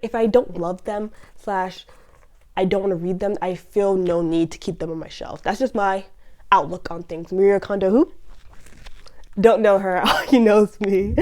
If I don't love them slash I don't want to read them, I feel no need to keep them on my shelf. That's just my outlook on things. Maria Kondo who? Don't know her, he knows me.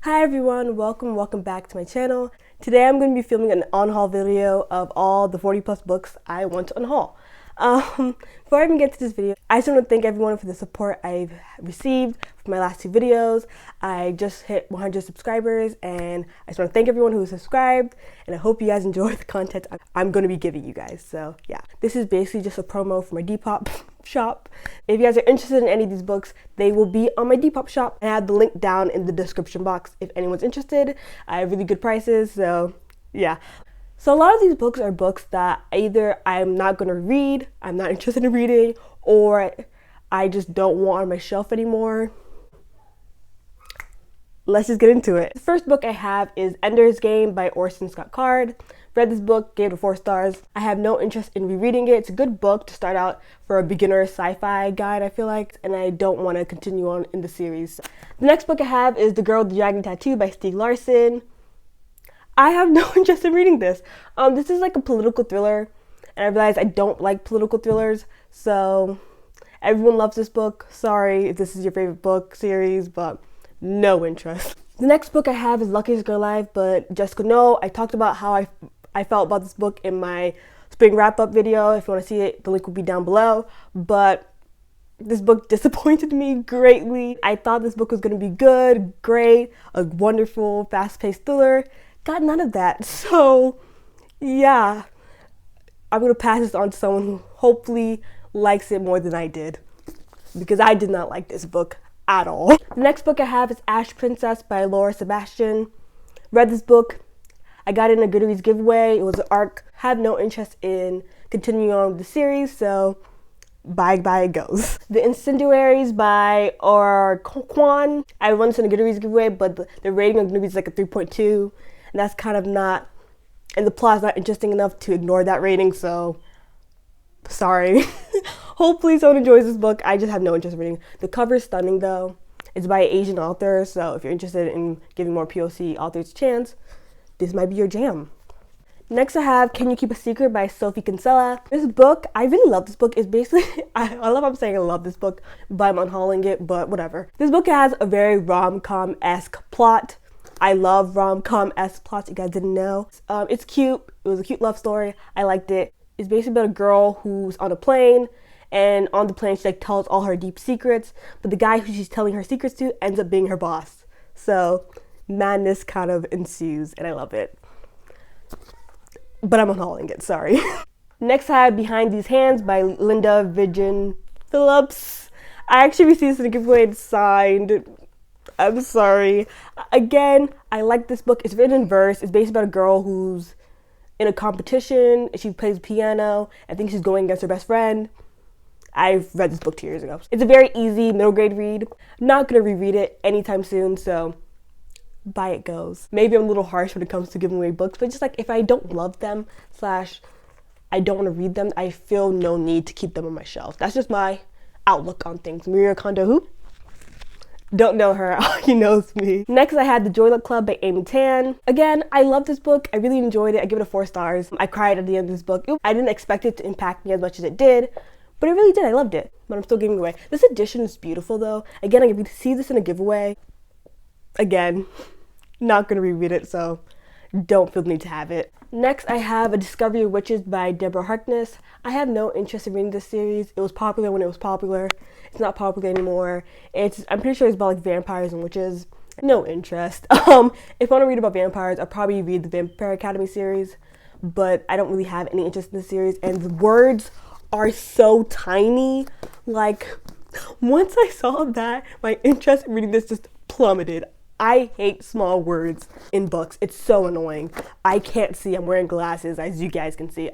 Hi everyone, welcome back to my channel. Today I'm going to be filming an unhaul video of all the 40 plus books I want to unhaul. Before I even get to this video, I just want to thank everyone for the support I've received for my last two videos. I just hit 100 subscribers and I just want to thank everyone who subscribed, and I hope you guys enjoy the content I'm going to be giving you guys. So yeah, this is basically just a promo for my Depop shop. If you guys are interested in any of these books, they will be on my Depop shop, and I have the link down in the description box if anyone's interested. I have really good prices, so yeah. So a lot of these books are books that either I'm not going to read, I'm not interested in reading, or I just don't want on my shelf anymore. Let's just get into it. The first book I have is Ender's Game by Orson Scott Card. Read this book, gave it 4 stars. I have no interest in rereading it. It's a good book to start out for a beginner sci-fi guide, I feel like, and I don't want to continue on in the series. The next book I have is The Girl with the Dragon Tattoo by Stieg Larsson. I have no interest in reading this. This is like a political thriller, and I realize I don't like political thrillers, so everyone loves this book. Sorry if this is your favorite book series, but no interest. The next book I have is Luckiest Girl Alive, but Jessica No. I talked about how I felt about this book in my spring wrap-up video. If you want to see it, the link will be down below, but this book disappointed me greatly. I thought this book was going to be good, great, a wonderful, fast-paced thriller. Got none of that, so yeah, I'm gonna pass this on to someone who hopefully likes it more than I did, because I did not like this book at all. The next book I have is Ashe Princess by Laura Sebastian. Read this book, I got it in a Goodreads giveaway. It was an ARC. Have no interest in continuing on with the series, so bye it goes. The Incendiaries by Kwan. I won this in a Goodreads giveaway, but the rating on Goodreads is like a 3.2. And that's kind of not, and the plot's not interesting enough to ignore that rating, so sorry. Hopefully someone enjoys this book. I just have no interest in reading. The cover is stunning though. It's by an Asian author, so if you're interested in giving more POC authors a chance, this might be your jam. Next I have Can You Keep a Secret by Sophie Kinsella. This book, I really love this book. It's basically, I love how I'm saying I love this book, but I'm unhauling it, but whatever. This book has a very rom-com-esque plot. I love rom-com-esque plots, you guys didn't know. It's cute. It was a cute love story. I liked it. It's basically about a girl who's on a plane, and on the plane she like tells all her deep secrets, but the guy who she's telling her secrets to ends up being her boss. So madness kind of ensues, and I love it. But I'm unhauling it, sorry. Next I have Behind These Hands by Linda Vigen Phillips. I actually received this in a giveaway. It's signed. I'm sorry. Again, I like this book. It's written in verse. It's based about a girl who's in a competition. She plays piano. I think she's going against her best friend. I've read this book 2 years ago. It's a very easy middle grade read. I'm not going to reread it anytime soon, so bye it goes. Maybe I'm a little harsh when it comes to giving away books, but just like if I don't love them slash I don't want to read them, I feel no need to keep them on my shelf. That's just my outlook on things. Maria Kondo who? Don't know her, he knows me. Next I had The Joy Luck Club by Amy Tan. Again, I love this book. I really enjoyed it. I give it a 4 stars. I cried at the end of this book. I didn't expect it to impact me as much as it did, but it really did. I loved it, but I'm still giving it away. This edition is beautiful though. Again, I see this in a giveaway. Again, not gonna reread it, so don't feel the need to have it. Next, I have A Discovery of Witches by Deborah Harkness. I have no interest in reading this series. It was popular when it was popular. It's not popular anymore. I'm pretty sure it's about like vampires and witches. No interest. If I want to read about vampires, I'll probably read the Vampire Academy series, but I don't really have any interest in the series, and the words are so tiny. Like, once I saw that, my interest in reading this just plummeted. I hate small words in books. It's so annoying. I can't see. I'm wearing glasses, as you guys can see.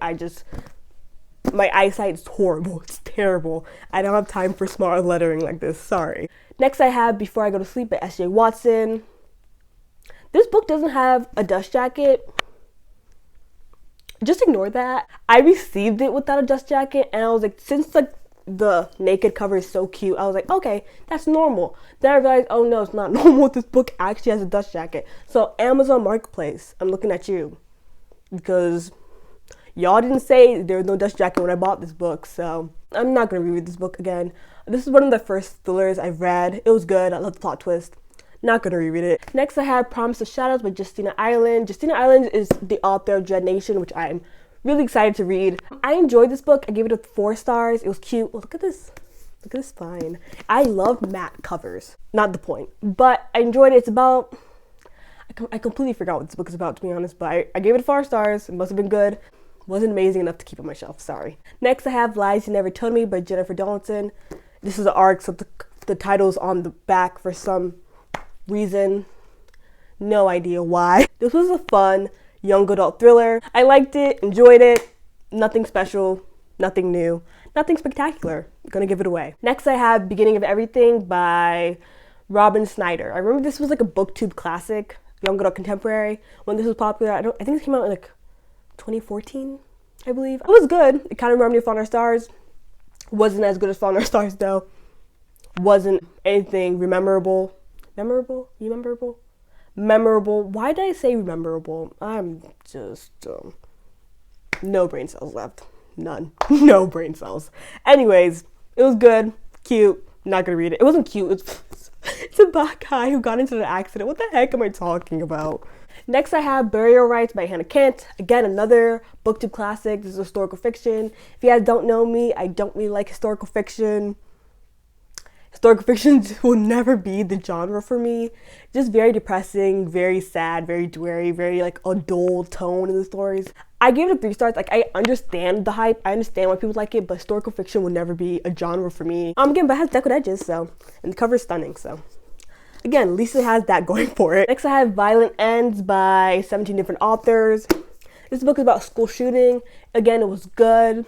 My eyesight is horrible. It's terrible. I don't have time for small lettering like this. Sorry. Next I have Before I Go to Sleep by S.J. Watson. This book doesn't have a dust jacket. Just ignore that. I received it without a dust jacket, and I was like, since like the naked cover is so cute. I was like, okay, that's normal. Then I realized, oh no, it's not normal. This book actually has a dust jacket. So Amazon Marketplace, I'm looking at you, because y'all didn't say there was no dust jacket when I bought this book, so I'm not gonna reread this book again. This is one of the first thrillers I've read. It was good. I love the plot twist. Not gonna reread it. Next I have Promise of Shadows by Justina Ireland. Justina Ireland is the author of Dread Nation, which I'm really excited to read. I enjoyed this book. I gave it a 4 stars. It was cute. Oh, look at this. Look at this spine. I love matte covers. Not the point. But I enjoyed it. It's about... I completely forgot what this book is about, to be honest, but I gave it 4 stars. It must have been good. Wasn't amazing enough to keep on my shelf. Sorry. Next I have Lies You Never Told Me by Jennifer Donaldson. This is an arc, so the title's on the back for some reason. No idea why. This was a fun young adult thriller. I liked it, enjoyed it. Nothing special, nothing new, nothing spectacular. I'm gonna give it away. Next I have Beginning of Everything by Robin Snyder. I remember this was like a booktube classic, young adult contemporary, when this was popular. I think this came out in like 2014, I believe. It was good. It kind of reminded me of Fault in Our Stars. Wasn't as good as Fault in Our Stars though. Wasn't anything memorable. Memorable? Why did I say memorable? I'm just no brain cells left. None. No brain cells. Anyways, it was good, cute. Not gonna read it. It wasn't cute. It's about a guy who got into an accident. What the heck am I talking about? Next I have Burial Rites by Hannah Kent. Again, another booktube classic. This is historical fiction. If you guys don't know me, I don't really like historical fiction. Historical fiction will never be the genre for me. Just very depressing, very sad, very dreary, very like a dull tone in the stories. I gave it a 3 stars. Like, I understand the hype. I understand why people like it, but historical fiction will never be a genre for me. Again, but it has decorated edges, so, and the cover is stunning, so. Again, at least it has that going for it. Next I have Violent Ends by 17 different authors. This book is about a school shooting. Again, it was good.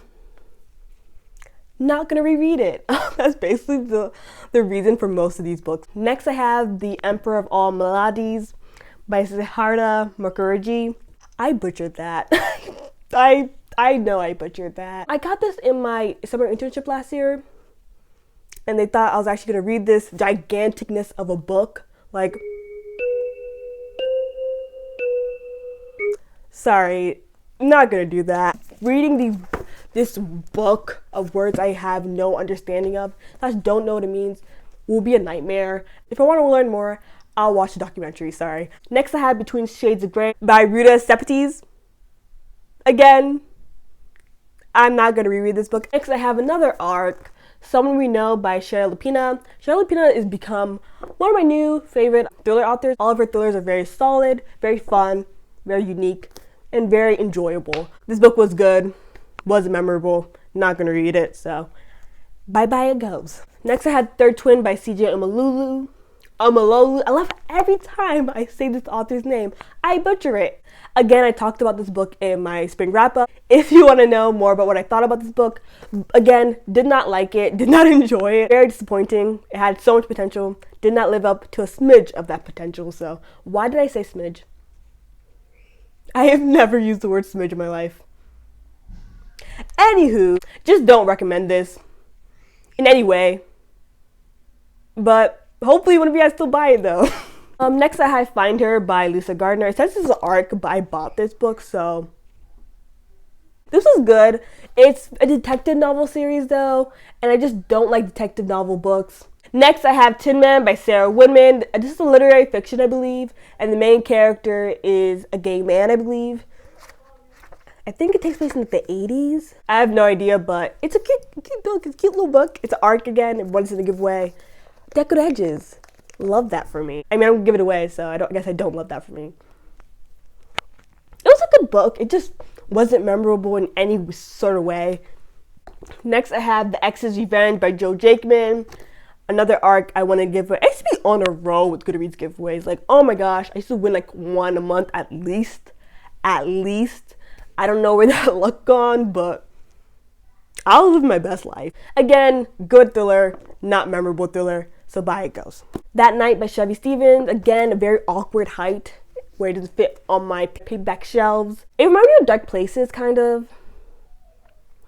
Not gonna reread it. That's basically the reason for most of these books. Next I have The Emperor of All Maladies by Siddhartha Mukherjee. I butchered that. I know I butchered that. I got this in my summer internship last year, and they thought I was actually gonna read this giganticness of a book. Like, sorry, not gonna do that. Reading this book of words I have no understanding of, I just don't know what it means, will be a nightmare. If I want to learn more, I'll watch the documentary, sorry. Next I have Between Shades of Grey by Ruta Sepetys. Again, I'm not going to reread this book. Next I have another arc, Someone We Know by Shari Lapina. Shari Lapina has become one of my new favorite thriller authors. All of her thrillers are very solid, very fun, very unique, and very enjoyable. This book was good. Wasn't memorable, not gonna read it, so bye-bye it goes. Next I had Third Twin by CJ Umalolu. I love every time I say this author's name, I butcher it. Again, I talked about this book in my spring wrap-up. If you want to know more about what I thought about this book, again, did not like it, did not enjoy it, very disappointing. It had so much potential, did not live up to a smidge of that potential, so why did I say smidge? I have never used the word smidge in my life. Anywho, just don't recommend this in any way, but hopefully one of you guys still buy it though. Next I have Find Her by Lisa Gardner. It says this is an arc, but I bought this book, so this was good. It's a detective novel series though, and I just don't like detective novel books. Next I have Tin Man by Sarah Woodman. This is a literary fiction, I believe, and the main character is a gay man, I believe. I think it takes place in the 80s. I have no idea, but it's a cute book. It's a cute little book. It's an arc again. Everyone's in a giveaway. Decorated edges. Love that for me. I mean, I'm gonna give it away, so I guess I don't love that for me. It was a good book. It just wasn't memorable in any sort of way. Next, I have The Exes Revenge by Joe Jakeman. Another arc I want to give away. I used to be on a roll with Goodreads giveaways. Like, oh my gosh, I used to win like one a month at least. At least. I don't know where that luck gone, but I'll live my best life. Again, good thriller, not memorable thriller, so bye it goes. That Night by Chevy Stevens. Again, a very awkward height where it doesn't fit on my paperback shelves. It reminded me of Dark Places, kind of.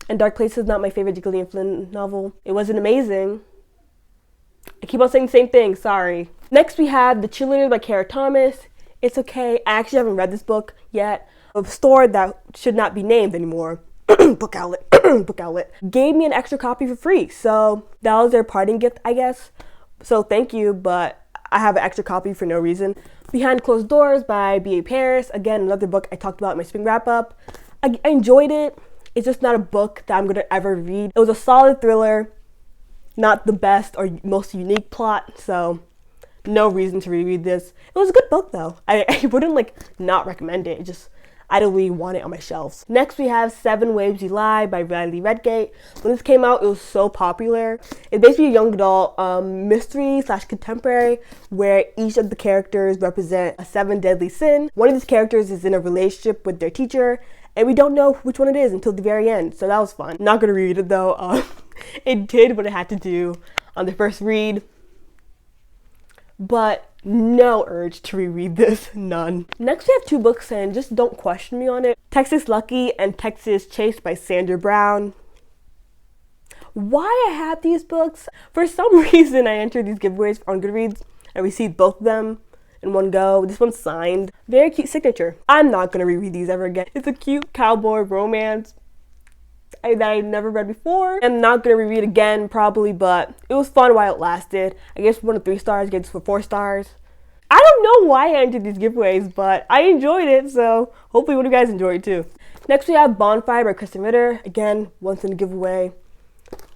And Dark Place is not my favorite Gillian Flynn novel. It wasn't amazing. I keep on saying the same thing, sorry. Next we have The Chilean by Kara Thomas. It's okay. I actually haven't read this book yet. A store that should not be named anymore, book outlet, gave me an extra copy for free. So that was their parting gift, I guess. So thank you, but I have an extra copy for no reason. Behind Closed Doors by B.A. Paris. Again, another book I talked about in my spring wrap-up. I enjoyed it. It's just not a book that I'm going to ever read. It was a solid thriller, not the best or most unique plot, so no reason to reread this. It was a good book though. I wouldn't not recommend it. It just, I don't really want it on my shelves. Next we have Seven Waves You Lie by Riley Redgate. When this came out, it was so popular. It's basically a young adult mystery / contemporary where each of the characters represent a 7 deadly sin. One of these characters is in a relationship with their teacher, and we don't know which one it is until the very end, so that was fun. Not gonna read it though. It did what it had to do on the first read, but no urge to reread this, none. Next we have 2 books, and just don't question me on it. Texas Lucky and Texas Chase by Sandra Brown. Why I have these books? For some reason I entered these giveaways on Goodreads and received both of them in one go. This one's signed. Very cute signature. I'm not gonna reread these ever again. It's a cute cowboy romance that I never read before. I'm not gonna reread again probably, but it was fun while it lasted. I guess 1 to 3 stars, gave this for 4 stars. I don't know why I entered these giveaways, but I enjoyed it, so hopefully one of you guys enjoy it too. Next we have Bonfire by Kristen Ritter. Again, once in a giveaway.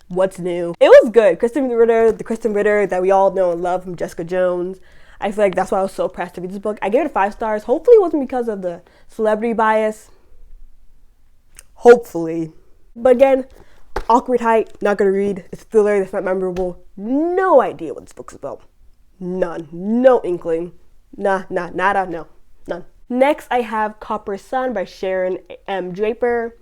What's new? It was good. Kristen Ritter, the Kristen Ritter that we all know and love from Jessica Jones. I feel like that's why I was so pressed to read this book. I gave it 5 stars. Hopefully it wasn't because of the celebrity bias. Hopefully. But again, awkward height, not gonna read. It's a thriller that's not memorable. No idea what this book's about. None. No inkling. Nada, no. None. Next, I have Copper Sun by Sharon M. Draper.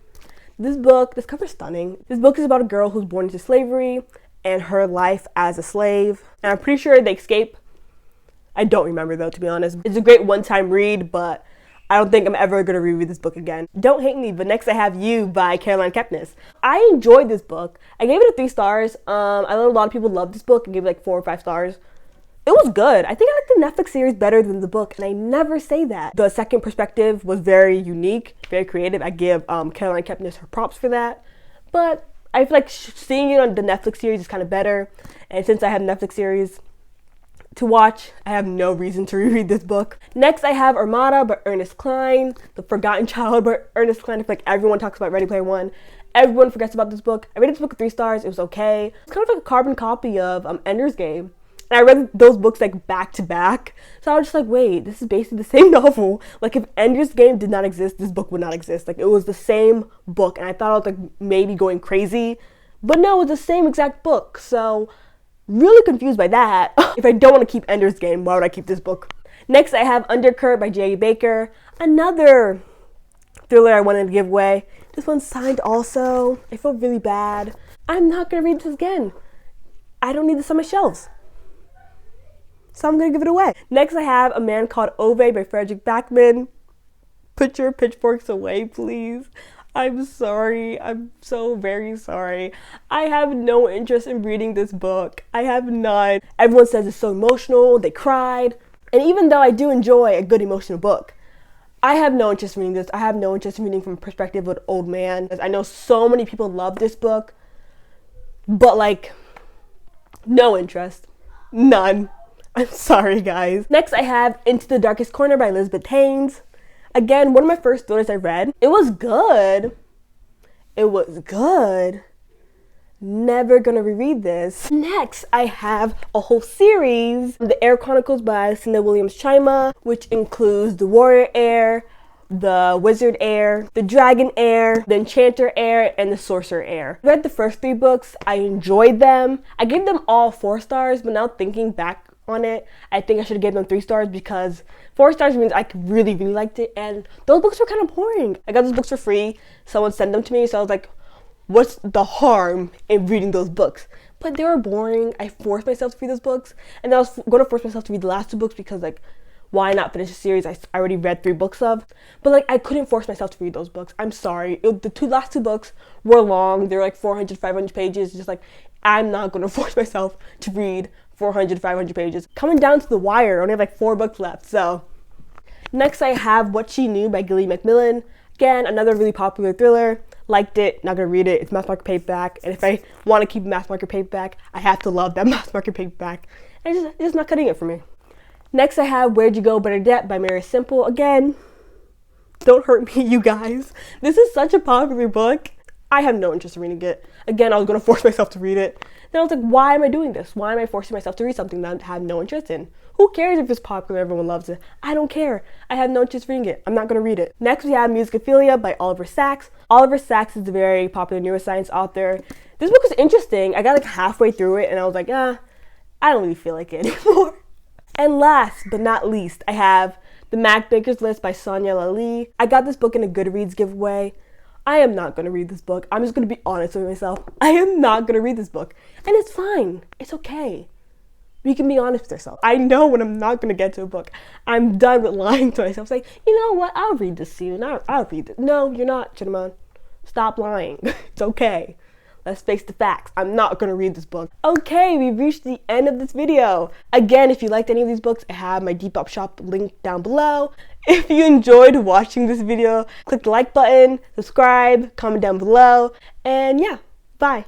This cover's stunning. This book is about a girl who's born into slavery and her life as a slave. And I'm pretty sure they escape. I don't remember though, to be honest. It's a great one-time read, but I don't think I'm ever gonna reread this book again. Don't hate me, but next I have You by Caroline Kepnes. I enjoyed this book. I gave it a 3 stars. I know a lot of people love this book and gave it 4 or 5 stars. It was good. I think I like the Netflix series better than the book, and I never say that. The second perspective was very unique, very creative. I give Caroline Kepnes her props for that. But I feel like seeing it on the Netflix series is kind of better. And since I have Netflix series to watch, I have no reason to reread this book. Next, I have Armada by Ernest Cline, The Forgotten Child by Ernest Cline. I feel like everyone talks about Ready Player One. Everyone forgets about this book. I rated this book 3 stars. It was okay. It's kind of like a carbon copy of Ender's Game. And I read those books back to back. So I was just like, wait, this is basically the same novel. If Ender's Game did not exist, this book would not exist. It was the same book. And I thought I was maybe going crazy. But no, it's the same exact book. So really confused by that. If I don't want to keep Ender's Game, why would I keep this book? Next, I have Undercurrent by J.A. Baker. Another thriller I wanted to give away. This one's signed also. I feel really bad. I'm not going to read this again. I don't need this on my shelves. So I'm gonna give it away. Next, I have A Man Called Ove by Frederick Backman. Put your pitchforks away, please. I'm sorry. I'm so very sorry. I have no interest in reading this book. I have none. Everyone says it's so emotional. They cried. And even though I do enjoy a good emotional book, I have no interest in reading this. I have no interest in reading from the perspective of an old man. I know so many people love this book, but no interest. None. I'm sorry, guys. Next, I have Into the Darkest Corner by Elizabeth Haynes. Again, one of my first thrillers I read. It was good. It was good. Never gonna reread this. Next, I have a whole series, The Air Chronicles by Cinda Williams Chima, which includes the Warrior Heir, the Wizard Heir, the Dragon Heir, the Enchanter Heir, and the Sorcerer Heir. I read the first 3 books. I enjoyed them. I gave them all 4 stars, but now thinking back on it, I think I should have given them 3 stars because 4 stars means I really liked it, and those books were kind of boring. I got those books for free. Someone sent them to me, so I was like, what's the harm in reading those books? But they were boring. I forced myself to read those books, and I was going to force myself to read the last 2 books because why not finish a series I already read 3 books of? But like, I couldn't force myself to read those books. I'm sorry. The last 2 books were long. They're like 400, 500 pages. Just like, I'm not going to force myself to read 400, 500 pages. Coming down to the wire, I only have like 4 books left, so. Next I have What She Knew by Gillian Macmillan. Again, another really popular thriller. Liked it, not gonna read it. It's mass market paperback, and if I want to keep mass market paperback, I have to love that mass market paperback. And it's just not cutting it for me. Next I have Where'd You Go, Bernadette by Mary Simple. Again, don't hurt me, you guys. This is such a popular book. I have no interest in reading it. Again, I was gonna force myself to read it. Then I was like, why am I doing this? Why am I forcing myself to read something that I have no interest in? Who cares if it's popular, everyone loves it? I don't care. I have no interest in reading it. I'm not gonna read it. Next we have Music Athelia by Oliver Sacks. Oliver Sacks is a very popular neuroscience author. This book was interesting. I got like halfway through it and I was like, I don't really feel like it anymore. And last but not least, I have The Matchmaker's List by Sonia Lalli. I got this book in a Goodreads giveaway. I am not going to read this book. I'm just going to be honest with myself. I am not going to read this book. And it's fine. It's okay. You can be honest with yourself. I know when I'm not going to get to a book. I'm done with lying to myself. Saying, you know what? I'll read this soon. I'll read it. No, you're not, Chinaman. Stop lying. It's okay. Let's face the facts. I'm not going to read this book. Okay, we've reached the end of this video. Again, if you liked any of these books, I have my Depop shop link down below. If you enjoyed watching this video, click the like button, subscribe, comment down below, and yeah, bye.